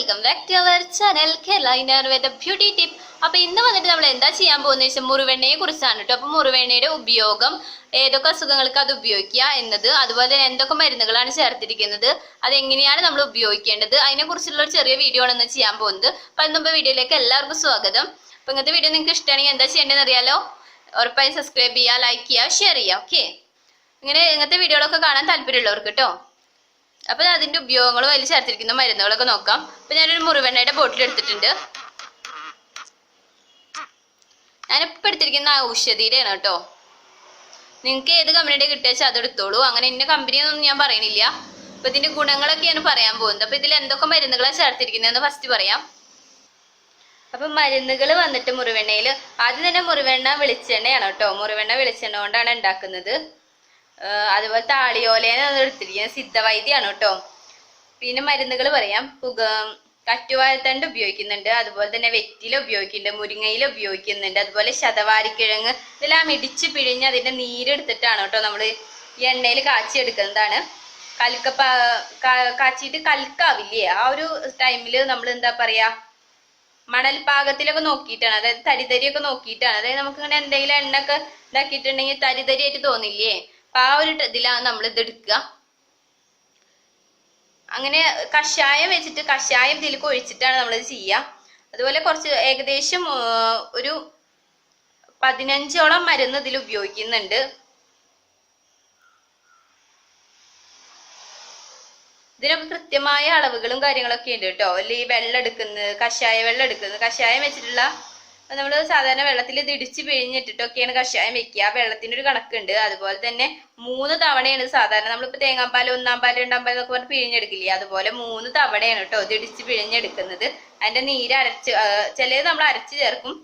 Welcome back to our channel Kerala Ayurveda beauty tip. അപ്പൊ ഇന്ന് വന്നിട്ട് നമ്മൾ എന്താ ചെയ്യാൻ പോകുന്നത് വെച്ചാൽ മുറിവെണ്ണയെ കുറിച്ചാണ് കേട്ടോ. അപ്പൊ മുറിവെണ്ണയുടെ ഉപയോഗം, ഏതൊക്കെ അസുഖങ്ങൾക്ക് അത് ഉപയോഗിക്കുക എന്നത്, അതുപോലെ തന്നെ എന്തൊക്കെ മരുന്നുകളാണ് ചേർത്തിരിക്കുന്നത്, അതെങ്ങനെയാണ് നമ്മൾ ഉപയോഗിക്കേണ്ടത്, അതിനെ കുറിച്ചുള്ള ഒരു ചെറിയ വീഡിയോ ആണ് ഇന്ന് ചെയ്യാൻ പോകുന്നത്. അപ്പൊ അതിന് മുമ്പ് വീഡിയോയിലേക്ക് എല്ലാവർക്കും സ്വാഗതം. അപ്പൊ ഇങ്ങനത്തെ വീഡിയോ നിങ്ങൾക്ക് ഇഷ്ടമാണെങ്കിൽ എന്താ ചെയ്യേണ്ടതെന്ന് അറിയാലോ. ഉറപ്പായും സബ്സ്ക്രൈബ് ചെയ്യുക, ലൈക്ക് ചെയ്യുക, ഷെയർ ചെയ്യുക. ഓക്കെ, ഇങ്ങനത്തെ വീഡിയോകളൊക്കെ കാണാൻ താല്പര്യമുള്ളവർക്ക് കേട്ടോ. അപ്പൊ അതിന്റെ ഉപയോഗങ്ങളും അതിൽ ചേർത്തിരിക്കുന്ന മരുന്നുകളൊക്കെ നോക്കാം. അപ്പൊ ഞാനൊരു മുറിവെണ്ണയുടെ ബോട്ടിൽ എടുത്തിട്ടുണ്ട്. ഞാനിപ്പോൾ എടുത്തിരിക്കുന്ന ഔഷധിയുടെയാണ് കേട്ടോ. നിങ്ങൾക്ക് ഏത് കമ്പനിയുടെ കിട്ടിയാൽ അത് എടുത്തോളൂ. അങ്ങനെ ഇന്ന കമ്പനിയൊന്നും ഞാൻ പറയണില്ല. അപ്പൊ ഇതിന്റെ ഗുണങ്ങളൊക്കെയാണ് പറയാൻ പോകുന്നത്. അപ്പൊ ഇതിൽ എന്തൊക്കെ മരുന്നുകളാണ് ചേർത്തിരിക്കുന്നതെന്ന് ഫസ്റ്റ് പറയാം. അപ്പൊ മരുന്നുകൾ വന്നിട്ട് മുറിവെണ്ണയിൽ ആദ്യം തന്നെ മുറിവെണ്ണ വെളിച്ചെണ്ണയാണ് കേട്ടോ. മുറിവെണ്ണ വെളിച്ചെണ്ണ കൊണ്ടാണ് ഉണ്ടാക്കുന്നത്. അതുപോലെ താളിയോലേന്ന് എടുത്തിരിക്കുന്നത് സിദ്ധവൈദ്യമാണ് കേട്ടോ. പിന്നെ മരുന്നുകൾ പറയാം. കറ്റുവാഴത്തണ്ട് ഉപയോഗിക്കുന്നുണ്ട്, അതുപോലെ തന്നെ വെറ്റില ഉപയോഗിക്കുന്നുണ്ട്, മുരിങ്ങയില ഉപയോഗിക്കുന്നുണ്ട്, അതുപോലെ ശതവാരിക്കിഴങ്ങ് ഇതെല്ലാം ഇടിച്ച് പിഴിഞ്ഞ് അതിന്റെ നീരെടുത്തിട്ടാണ് കേട്ടോ നമ്മൾ ഈ എണ്ണയിൽ കാച്ചിയെടുക്കുന്നതാണ്. കാച്ചിയിട്ട് കൽക്കാവില്ലേ, ആ ഒരു ടൈമിൽ നമ്മൾ എന്താ പറയാ, മണൽപാകത്തിലൊക്കെ നോക്കിയിട്ടാണ്, അതായത് തരിതരിയൊക്കെ നോക്കിയിട്ടാണ്. അതായത് നമുക്ക് ഇങ്ങനെ എന്തെങ്കിലും എണ്ണൊക്കെ ഇതാക്കിയിട്ടുണ്ടെങ്കിൽ തരിതരിയായിട്ട് തോന്നില്ലേ, അപ്പൊ ആ ഒരു ഇതിലാണ് നമ്മൾ ഇത് എടുക്കുക. അങ്ങനെ കഷായം വെച്ചിട്ട് കഷായം ഇതിലേക്ക് ഒഴിച്ചിട്ടാണ് നമ്മളിത് ചെയ്യുക. അതുപോലെ കുറച്ച് ഏകദേശം ഒരു 15ഓളം മരുന്ന് ഇതിൽ ഉപയോഗിക്കുന്നുണ്ട്. ഇതിനൊക്കെ കൃത്യമായ അളവുകളും കാര്യങ്ങളൊക്കെ ഉണ്ട് കേട്ടോ. അല്ലെങ്കിൽ ഈ വെള്ളം എടുക്കുന്നത്, കഷായ വെള്ളം എടുക്കുന്നത്, കഷായം വെച്ചിട്ടുള്ള നമ്മൾ സാധാരണ വെള്ളത്തിൽ ഇത് ഇടിച്ച് പിഴിഞ്ഞിട്ടിട്ടൊക്കെയാണ് കഷായം വെക്കുക. ആ വെള്ളത്തിന് ഒരു കണക്കുണ്ട്. അതുപോലെ തന്നെ 3 തവണയാണ് സാധാരണ നമ്മളിപ്പോൾ തേങ്ങാപ്പാൽ 1-ാം പാൽ 2-ാം പാൽ എന്നൊക്കെ പറഞ്ഞ് പിഴിഞ്ഞെടുക്കില്ലേ, അതുപോലെ 3 തവണയാണ് കേട്ടോ ഇത് ഇടിച്ച് പിഴിഞ്ഞെടുക്കുന്നത്. അതിന്റെ നീര് ചിലത് നമ്മൾ അരച്ച് ചേർക്കും.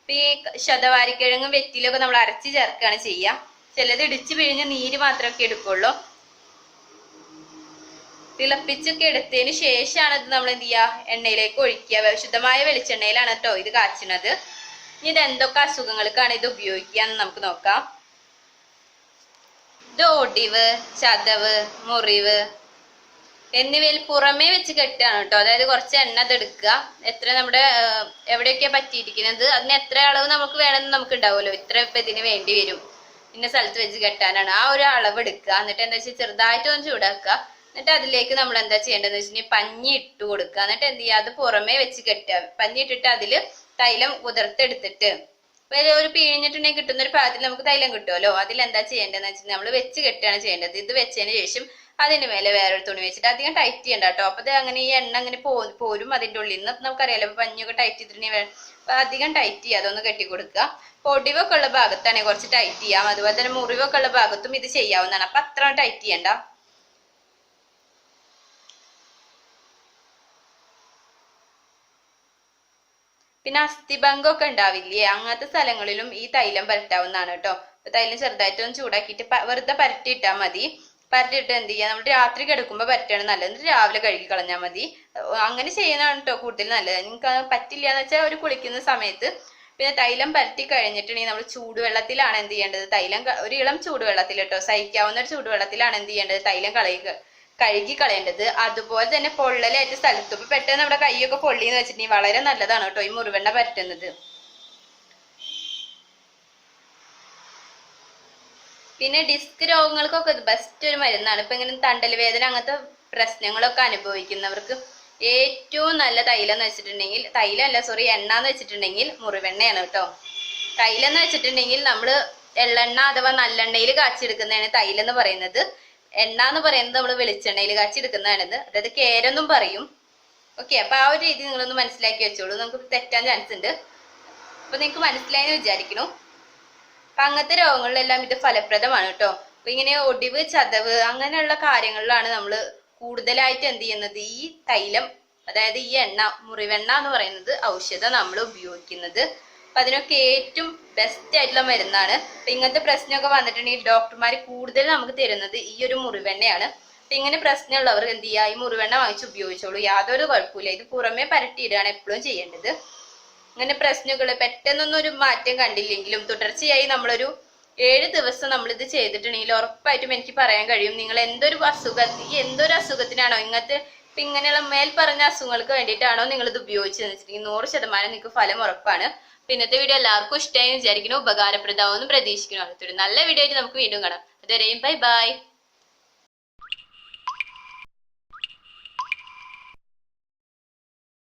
ഇപ്പൊ ഈ ശതവാരിക്കിഴങ്ങും വെറ്റിലൊക്കെ നമ്മൾ അരച്ച് ചേർക്കുകയാണ് ചെയ്യുക. ചിലത് ഇടിച്ച് പിഴിഞ്ഞ് നീര് മാത്രമൊക്കെ എടുക്കുള്ളൂ. തിളപ്പിച്ചൊക്കെ എടുത്തതിന് ശേഷമാണ് ഇത് നമ്മൾ എന്ത് ചെയ്യുക, എണ്ണയിലേക്ക് ഒഴിക്കുക. ശുദ്ധമായ വെളിച്ചെണ്ണയിലാണ് കേട്ടോ ഇത് കാച്ചുന്നത്. ഇനി ഇത് എന്തൊക്കെ അസുഖങ്ങൾക്കാണ് ഇത് ഉപയോഗിക്കുക എന്ന് നമുക്ക് നോക്കാം. ഇത് ഒടിവ്, ചതവ്, മുറിവ് എന്നിവയിൽ പുറമേ വെച്ച് കെട്ടുകയാണ് കേട്ടോ. അതായത് കുറച്ച് എണ്ണ ഇതെടുക്കുക. എത്ര നമ്മുടെ എവിടെയൊക്കെയാ പറ്റിയിരിക്കുന്നത് അതിന് എത്ര അളവ് നമുക്ക് വേണമെന്ന് നമുക്ക് ഉണ്ടാവുമല്ലോ. ഇത്ര ഇപ്പം ഇതിന് വേണ്ടി വരും, ഇന്ന സ്ഥലത്ത് വെച്ച് കെട്ടാനാണ്, ആ ഒരു അളവ് എടുക്കുക. എന്നിട്ട് എന്താ വെച്ചാൽ ചെറുതായിട്ടൊന്ന് ചൂടാക്കുക. എന്നിട്ട് അതിലേക്ക് നമ്മൾ എന്താ ചെയ്യേണ്ടതെന്ന് വെച്ചിട്ടുണ്ടെങ്കിൽ പഞ്ഞി ഇട്ട് കൊടുക്കുക. എന്നിട്ട് എന്ത് ചെയ്യുക, അത് പുറമേ വെച്ച് കെട്ടുക. പഞ്ഞി ഇട്ടിട്ട് അതിൽ തൈലം കുതിർത്തെടുത്തിട്ട് ഒരു പിഴിഞ്ഞിട്ടുണ്ടെങ്കിൽ കിട്ടുന്ന ഒരു പാകത്തിൽ നമുക്ക് തൈലം കിട്ടുമല്ലോ. അതിൽ എന്താ ചെയ്യേണ്ടതെന്ന് വെച്ചാൽ നമ്മൾ വെച്ച് കെട്ടുകയാണ് ചെയ്യേണ്ടത്. ഇത് വെച്ചതിന് ശേഷം അതിന് മേലെ വേറൊരു തുണി വെച്ചിട്ട് അധികം ടൈറ്റ് ചെയ്യണ്ട കേട്ടോ. അപ്പൊ അത് അങ്ങനെ ഈ എണ്ണ അങ്ങനെ പോരും അതിൻ്റെ ഉള്ളിൽ നിന്ന്. നമുക്കറിയാലോ പഞ്ഞൊക്കെ ടൈറ്റ് ചെയ്തിട്ടുണ്ടെങ്കിൽ അപ്പൊ അധികം ടൈറ്റ് ചെയ്യുക, അതൊന്ന് കെട്ടി കൊടുക്കുക. പൊടിവൊക്കെ ഉള്ള ഭാഗത്താണെങ്കിൽ കുറച്ച് ടൈറ്റ് ചെയ്യാം. അതുപോലെ തന്നെ മുറിവൊക്കെ ഉള്ള ഭാഗത്തും ഇത് ചെയ്യാവുന്നതാണ്. അപ്പൊ അത്ര ടൈറ്റ് ചെയ്യണ്ട. പിന്നെ അസ്ഥിഭംഗമൊക്കെ ഉണ്ടാവില്ലേ, അങ്ങനത്തെ സ്ഥലങ്ങളിലും ഈ തൈലം പരട്ടാവുന്നതാണ് കേട്ടോ. അപ്പൊ തൈലം ചെറുതായിട്ടൊന്ന് ചൂടാക്കിയിട്ട് വെറുതെ പരട്ടിയിട്ടാൽ മതി. പരട്ടിയിട്ട് എന്ത് ചെയ്യുക, നമ്മൾ രാത്രി കിടക്കുമ്പോൾ പരട്ടാണ് നല്ലത്. എന്നിട്ട് രാവിലെ കഴുകി കളഞ്ഞാൽ മതി. അങ്ങനെ ചെയ്യുന്നതാണ് കേട്ടോ കൂടുതൽ നല്ലത്. നിങ്ങൾക്ക് പറ്റില്ല എന്ന് വെച്ചാൽ ഒരു കുളിക്കുന്ന സമയത്ത്. പിന്നെ തൈലം പരട്ടി കഴിഞ്ഞിട്ടുണ്ടെങ്കിൽ നമ്മൾ ചൂടുവെള്ളത്തിലാണ് എന്ത് ചെയ്യേണ്ടത്, തൈലം ഒരു ഇളം ചൂടുവെള്ളത്തിൽ കേട്ടോ, സഹിക്കാവുന്ന ഒരു ചൂടുവെള്ളത്തിലാണ് എന്ത് ചെയ്യേണ്ടത്, തൈലം കഴുകി കളയേണ്ടത്. അതുപോലെ തന്നെ പൊള്ളലേറ്റ സ്ഥലത്ത് ഇപ്പൊ പെട്ടെന്ന് നമ്മുടെ കൈയൊക്കെ പൊള്ളിന്ന് വെച്ചിട്ടുണ്ടെങ്കിൽ വളരെ നല്ലതാണ് കേട്ടോ ഈ മുറിവെണ്ണ പരട്ടുന്നത്. പിന്നെ ഡിസ്ക് രോഗങ്ങൾക്കൊക്കെ ഇത് ബെസ്റ്റ് ഒരു മരുന്നാണ്. ഇപ്പൊ ഇങ്ങനെ തണ്ടൽ വേദന അങ്ങനത്തെ പ്രശ്നങ്ങളൊക്കെ അനുഭവിക്കുന്നവർക്ക് ഏറ്റവും നല്ല തൈലം എന്ന് വെച്ചിട്ടുണ്ടെങ്കിൽ, എണ്ണ എന്ന് വെച്ചിട്ടുണ്ടെങ്കിൽ മുറിവെണ്ണയാണ് കേട്ടോ. തൈലം എന്ന് വെച്ചിട്ടുണ്ടെങ്കിൽ നമ്മൾ എള്ളെണ്ണ അഥവാ നല്ലെണ്ണയിൽ കാച്ചിയെടുക്കുന്നതാണ് തൈലം എന്ന് പറയുന്നത്. എണ്ണ എന്ന് പറയുന്നത് നമ്മൾ വെളിച്ചെണ്ണയിൽ കാച്ചിയെടുക്കുന്നതാണിത്. അതായത് കേരെന്നും പറയും. ഓക്കെ, അപ്പൊ ആ ഒരു രീതി നിങ്ങളൊന്ന് മനസ്സിലാക്കി വെച്ചോളൂ. നമുക്ക് തെറ്റാൻ ചാൻസ് ഉണ്ട്. അപ്പൊ നിങ്ങൾക്ക് മനസ്സിലായെന്ന് വിചാരിക്കുന്നു. അപ്പൊ അങ്ങനത്തെ രോഗങ്ങളിലെല്ലാം ഇത് ഫലപ്രദമാണ് കേട്ടോ. അപ്പൊ ഇങ്ങനെ ഒടിവ്, ചതവ് അങ്ങനെയുള്ള കാര്യങ്ങളിലാണ് നമ്മൾ കൂടുതലായിട്ട് എന്ത് ചെയ്യുന്നത്, ഈ തൈലം അതായത് ഈ എണ്ണ, മുറിവെണ്ണ എന്ന് പറയുന്നത് ഔഷധം നമ്മൾ ഉപയോഗിക്കുന്നത്. അപ്പൊ അതിനൊക്കെ ഏറ്റവും ബെസ്റ്റ് ആയിട്ടുള്ള മരുന്നാണ്. അപ്പൊ ഇങ്ങനത്തെ പ്രശ്നമൊക്കെ വന്നിട്ടുണ്ടെങ്കിൽ ഡോക്ടർമാർ കൂടുതൽ നമുക്ക് തരുന്നത് ഈ ഒരു മുറിവെണ്ണയാണ്. അപ്പൊ ഇങ്ങനെ പ്രശ്നമുള്ളവർ എന്ത് ചെയ്യുക, ഈ മുറിവെണ്ണ വാങ്ങിച്ച് ഉപയോഗിച്ചോളൂ, യാതൊരു കുഴപ്പമില്ല. ഇത് പുറമെ പരട്ടിയിടാണ് എപ്പോഴും ചെയ്യേണ്ടത്. ഇങ്ങനെ പ്രശ്നങ്ങൾ പെട്ടെന്നൊന്നും ഒരു മാറ്റം കണ്ടില്ലെങ്കിലും തുടർച്ചയായി നമ്മളൊരു 7 ദിവസം നമ്മളിത് ചെയ്തിട്ടുണ്ടെങ്കിൽ ഉറപ്പായിട്ടും എനിക്ക് പറയാൻ കഴിയും, നിങ്ങൾ എന്തൊരു അസുഖത്തിനാണോ ഇങ്ങനത്തെ അപ്പൊ ഇങ്ങനെയുള്ള മേൽ പറഞ്ഞ അസുഖങ്ങൾക്ക് വേണ്ടിയിട്ടാണോ നിങ്ങൾ ഇത് ഉപയോഗിച്ചതെന്ന് വെച്ചിട്ടുണ്ടെങ്കിൽ 100% നിങ്ങൾക്ക് ഫലം ഉറപ്പാണ്. ഇന്നത്തെ വീഡിയോ എല്ലാവർക്കും ഇഷ്ടമായി വിചാരിക്കുന്നു, ഉപകാരപ്രദമാവെന്ന് പ്രതീക്ഷിക്കുന്നു. അടുത്തൊരു നല്ല വീഡിയോ ആയിട്ട് നമുക്ക് വീണ്ടും കാണാം. അതുവരെയും ബൈ ബൈ.